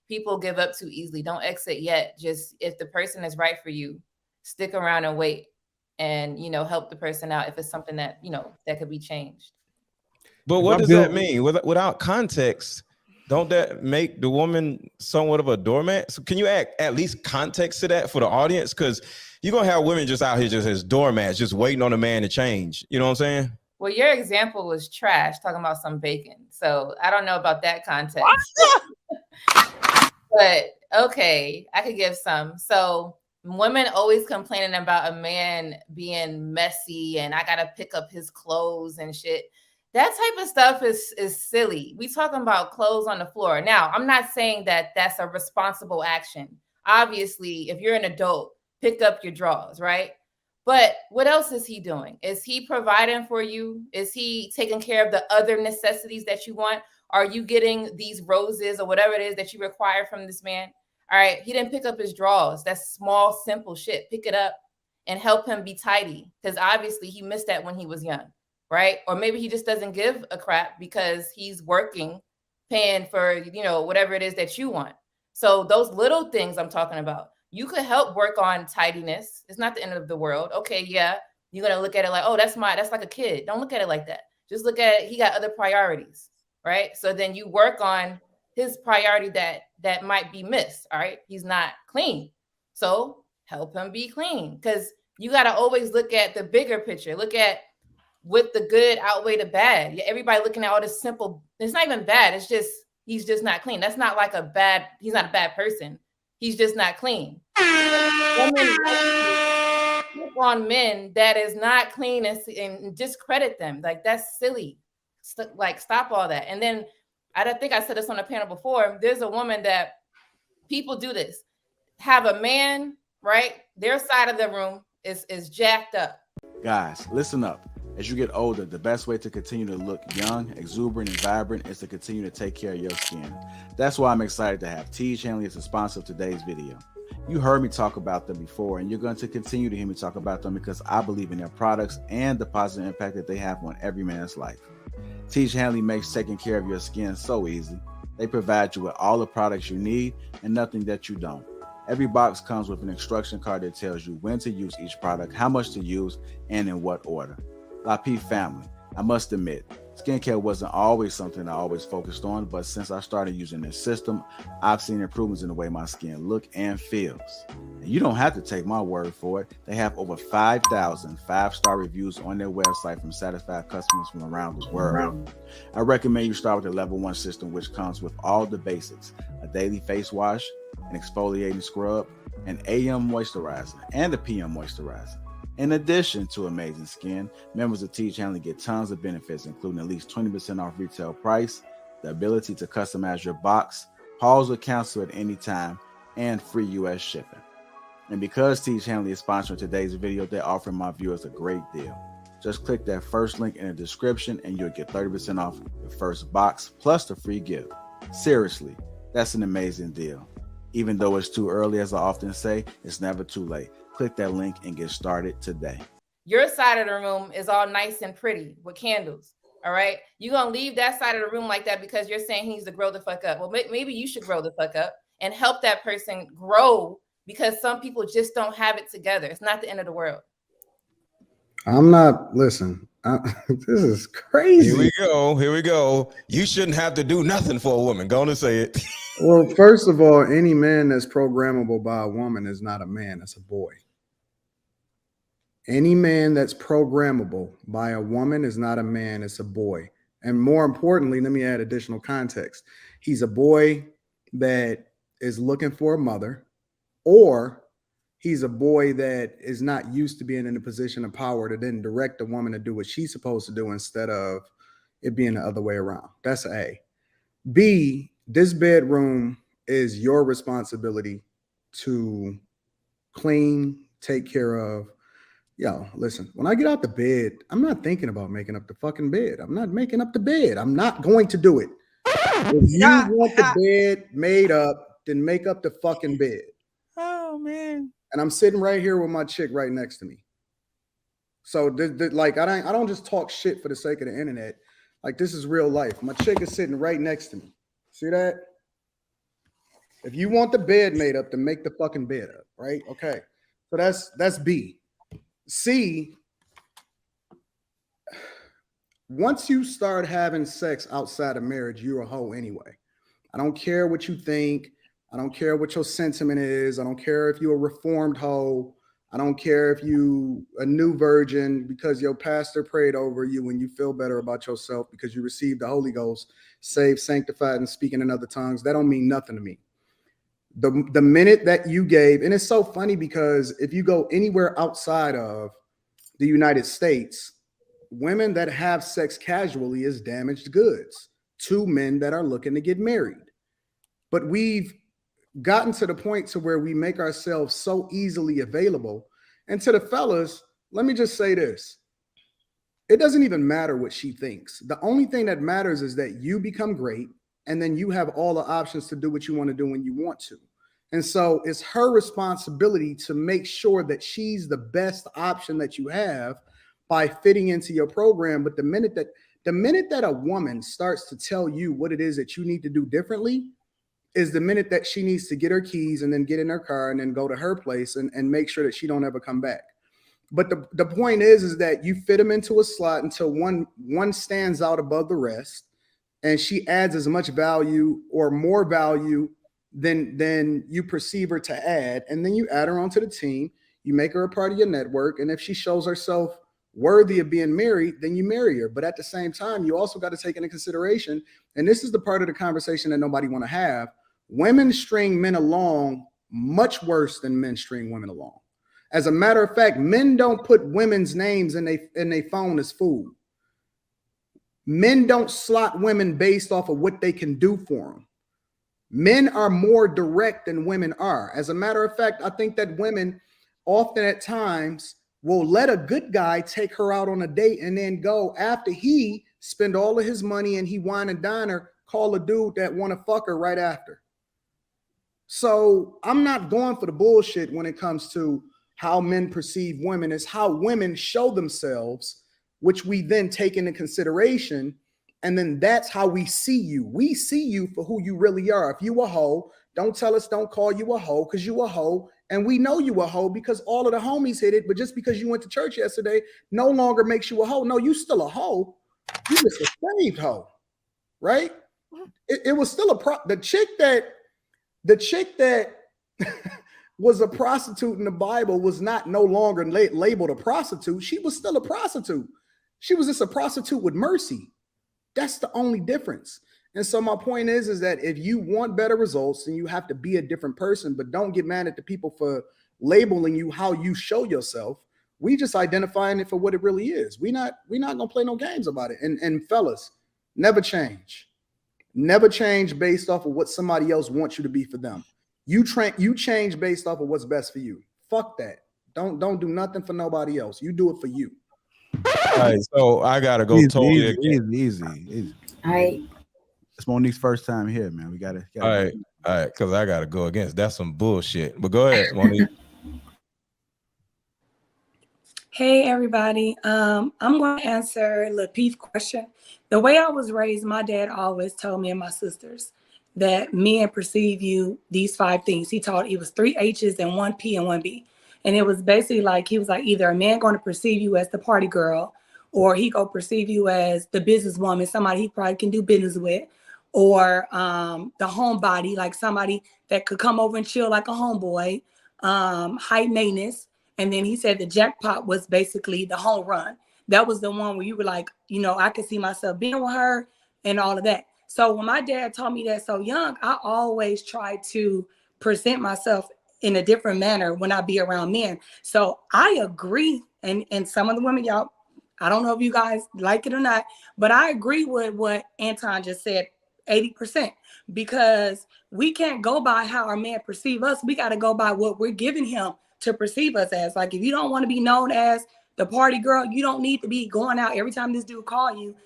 people give up too easily. Don't exit yet. Just if the person is right for you, stick around and wait, and help the person out if it's something that that could be changed. But what does that mean? Without context, don't that make the woman somewhat of a doormat? So can you add at least context to that for the audience? Because you're going to have women just out here just as doormats, just waiting on a man to change. You know what I'm saying? Well, your example was trash, talking about some bacon. So I don't know about that context. But okay, I could give some. So women always complaining about a man being messy and I got to pick up his clothes and shit. That type of stuff is silly. We talking about clothes on the floor. Now, I'm not saying that that's a responsible action. Obviously, if you're an adult, pick up your drawers, right? But what else is he doing? Is he providing for you? Is he taking care of the other necessities that you want? Are you getting these roses or whatever it is that you require from this man? All right, he didn't pick up his drawers. That's small, simple shit. Pick it up and help him be tidy, because obviously he missed that when he was young. Right? Or maybe he just doesn't give a crap because he's working, paying for, whatever it is that you want. So those little things I'm talking about, you could help work on tidiness. It's not the end of the world. Okay, yeah. You're going to look at it like, oh, that's like a kid. Don't look at it like that. Just look at it. He got other priorities, right? So then you work on his priority that might be missed, all right? He's not clean. So help him be clean, because you got to always look at the bigger picture. Look at with the good outweigh the bad. Everybody looking at all this simple, it's not even bad. It's just, he's just not clean. That's not like he's not a bad person. He's just not clean. Women on men that is not clean and discredit them. Like, that's silly. Like, stop all that. And then I think I said this on a panel before. There's a woman that people do this. Have a man, right? Their side of the room is jacked up. Guys, listen up. As you get older, the best way to continue to look young, exuberant, and vibrant is to continue to take care of your skin. That's why I'm excited to have Teej Hanley as the sponsor of today's video. You heard me talk about them before, and you're going to continue to hear me talk about them because I believe in their products and the positive impact that they have on every man's life. Teej Hanley makes taking care of your skin so easy. They provide you with all the products you need and nothing that you don't. Every box comes with an instruction card that tells you when to use each product, how much to use, and in what order. Lapeef family, I must admit, skincare wasn't always something I always focused on, but since I started using this system, I've seen improvements in the way my skin looks and feels. And you don't have to take my word for it. They have over 5,000 5-star reviews on their website from satisfied customers from around the world. I recommend you start with the level 1 system, which comes with all the basics: a daily face wash, an exfoliating scrub, an AM moisturizer, and a PM moisturizer. In addition to amazing skin, members of Teej Hanley get tons of benefits, including at least 20% off retail price, the ability to customize your box, pause or cancel at any time, and free US shipping. And because Teej Hanley is sponsoring today's video, they're offering my viewers a great deal. Just click that first link in the description and you'll get 30% off your first box plus the free gift. Seriously, that's an amazing deal. Even though it's too early, as I often say, it's never too late. Click that link and get started today. Your side of the room is all nice and pretty with candles. All right. You're going to leave that side of the room like that because you're saying he needs to grow the fuck up. Well, maybe you should grow the fuck up and help that person grow, because some people just don't have it together. It's not the end of the world. Listen, this is crazy. Here we go. You shouldn't have to do nothing for a woman. Go on and say it. Well, first of all, any man that's programmable by a woman is not a man, it's a boy. Any man that's programmable by a woman is not a man, it's a boy. And more importantly, let me add additional context. He's a boy that is looking for a mother, or he's a boy that is not used to being in a position of power to then direct a woman to do what she's supposed to do instead of it being the other way around. That's A. B, this bedroom is your responsibility to clean, take care of. Yo, listen, when I get out the bed, I'm not thinking about making up the fucking bed. I'm not making up the bed. I'm not going to do it. If you want the bed made up, then make up the fucking bed. Oh, man. And I'm sitting right here with my chick right next to me. So, like, I don't just talk shit for the sake of the internet. Like, this is real life. My chick is sitting right next to me. See that? If you want the bed made up, then make the fucking bed up, right? Okay. So that's B. C, once you start having sex outside of marriage, you're a hoe anyway. I don't care what you think. I don't care what your sentiment is. I don't care if you're a reformed hoe. I don't care if you a new virgin because your pastor prayed over you and you feel better about yourself because you received the Holy Ghost, saved, sanctified, and speaking in other tongues. That don't mean nothing to me. The minute that you gave, and it's so funny because if you go anywhere outside of the United States, women that have sex casually is damaged goods to men that are looking to get married. But we've gotten to the point to where we make ourselves so easily available. And to the fellas, let me just say this. It doesn't even matter what she thinks. The only thing that matters is that you become great and then you have all the options to do what you want to do when you want to. And so it's her responsibility to make sure that she's the best option that you have by fitting into your program. But the minute that a woman starts to tell you what it is that you need to do differently is the minute that she needs to get her keys and then get in her car and then go to her place and make sure that she don't ever come back. But the point is that you fit them into a slot until one stands out above the rest, and she adds as much value or more value than you perceive her to add, and then you add her onto the team. You make her a part of your network, and if she shows herself worthy of being married, then you marry her. But at the same time, you also got to take into consideration, and this is the part of the conversation that nobody want to have. Women string men along much worse than men string women along. As a matter of fact, men don't put women's names in their phone as food. Men don't slot women based off of what they can do for them. Men are more direct than women are. As a matter of fact, I think that women often at times will let a good guy take her out on a date and then go after he spend all of his money and he wine and dine her, call a dude that want to fuck her right after. So I'm not going for the bullshit when it comes to how men perceive women. It's how women show themselves, which we then take into consideration. And then that's how we see you. We see you for who you really are. If you a hoe, don't tell us, don't call you a hoe because you a hoe. And we know you a hoe because all of the homies hit it. But just because you went to church yesterday no longer makes you a hoe. No, you still a hoe. You just a saved hoe, right? It was still the chick that was a prostitute in the Bible was not no longer labeled a prostitute. She was still a prostitute. She was just a prostitute with mercy. That's the only difference. And so my point is that if you want better results, then you have to be a different person, but don't get mad at the people for labeling you how you show yourself. We just identifying it for what it really is. We're not gonna play no games about it. And fellas, never change. Never change based off of what somebody else wants you to be for them. You change based off of what's best for you. Fuck that. Don't do nothing for nobody else. You do it for you. All right, so I gotta go totally easy. All right. It's Monique's first time here, man. We gotta all right, because I gotta go against. That's some bullshit. But go ahead, Monique. Hey everybody. I'm going to answer Lapeef's question. The way I was raised, my dad always told me and my sisters that men perceive you these 5 things. He taught it was 3 H's and 1 P and 1 B. And it was basically like, he was like, either a man going to perceive you as the party girl, or he go perceive you as the businesswoman, somebody he probably can do business with, or the homebody, like somebody that could come over and chill like a homeboy, high maintenance. And then he said the jackpot was basically the home run. That was the one where you were like, you know, I could see myself being with her and all of that. So when my dad taught me that so young, I always try to present myself in a different manner when I be around men. So I agree. And some of the women, y'all, I don't know if you guys like it or not, but I agree with what Anton just said, 80%, because we can't go by how our man perceive us. We got to go by what we're giving him to perceive us as. Like, if you don't want to be known as the party girl, you don't need to be going out every time this dude call you